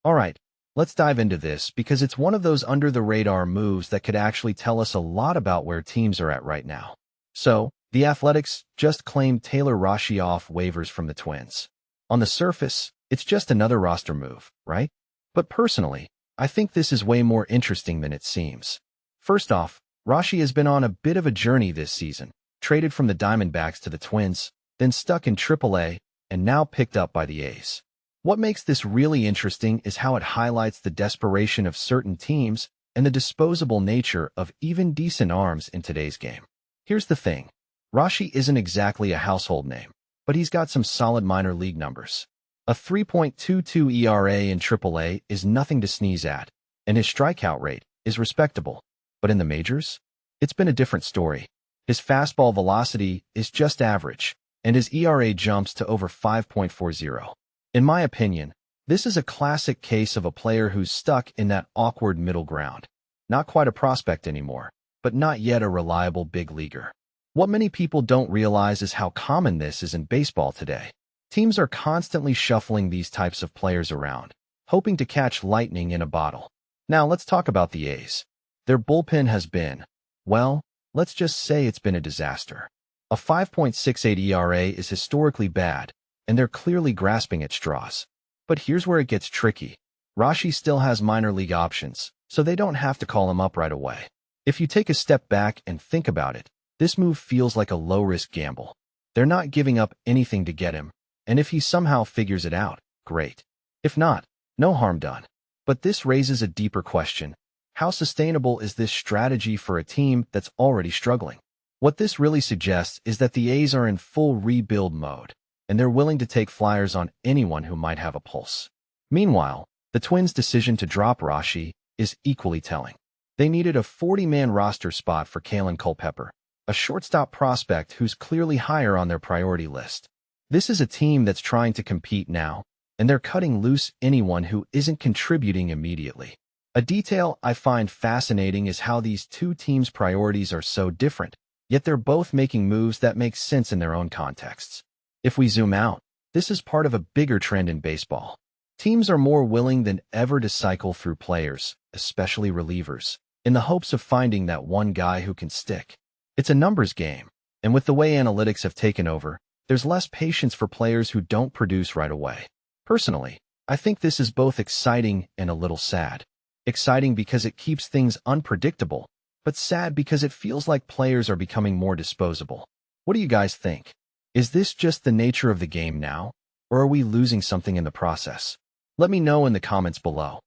Alright, let's dive into this because it's one of those under-the-radar moves that could actually tell us a lot about where teams are at right now. So, the Athletics just claimed Taylor Rashi off waivers from the Twins. On the surface, it's just another roster move, right? But personally, I think this is way more interesting than it seems. First off, Rashi has been on a bit of a journey this season, traded from the Diamondbacks to the Twins, then stuck in AAA, and now picked up by the A's. What makes this really interesting is how it highlights the desperation of certain teams and the disposable nature of even decent arms in today's game. Here's the thing. Rashi isn't exactly a household name, but he's got some solid minor league numbers. A 3.22 ERA in AAA is nothing to sneeze at, and his strikeout rate is respectable. But in the majors, it's been a different story. His fastball velocity is just average, and his ERA jumps to over 5.40. In my opinion, this is a classic case of a player who's stuck in that awkward middle ground. Not quite a prospect anymore, but not yet a reliable big leaguer. What many people don't realize is how common this is in baseball today. Teams are constantly shuffling these types of players around, hoping to catch lightning in a bottle. Now let's talk about the A's. Their bullpen has been, well, let's just say it's been a disaster. A 5.68 ERA is historically bad, and they're clearly grasping at straws. But here's where it gets tricky. Rashi still has minor league options, so they don't have to call him up right away. If you take a step back and think about it, this move feels like a low-risk gamble. They're not giving up anything to get him, and if he somehow figures it out, great. If not, no harm done. But this raises a deeper question. How sustainable is this strategy for a team that's already struggling? What this really suggests is that the A's are in full rebuild mode, and they're willing to take flyers on anyone who might have a pulse. Meanwhile, the Twins' decision to drop Rashi is equally telling. They needed a 40-man roster spot for Kalen Culpepper, a shortstop prospect who's clearly higher on their priority list. This is a team that's trying to compete now, and they're cutting loose anyone who isn't contributing immediately. A detail I find fascinating is how these two teams' priorities are so different, yet they're both making moves that make sense in their own contexts. If we zoom out, this is part of a bigger trend in baseball. Teams are more willing than ever to cycle through players, especially relievers, in the hopes of finding that one guy who can stick. It's a numbers game, and with the way analytics have taken over, there's less patience for players who don't produce right away. Personally, I think this is both exciting and a little sad. Exciting because it keeps things unpredictable, but sad because it feels like players are becoming more disposable. What do you guys think? Is this just the nature of the game now, or are we losing something in the process? Let me know in the comments below.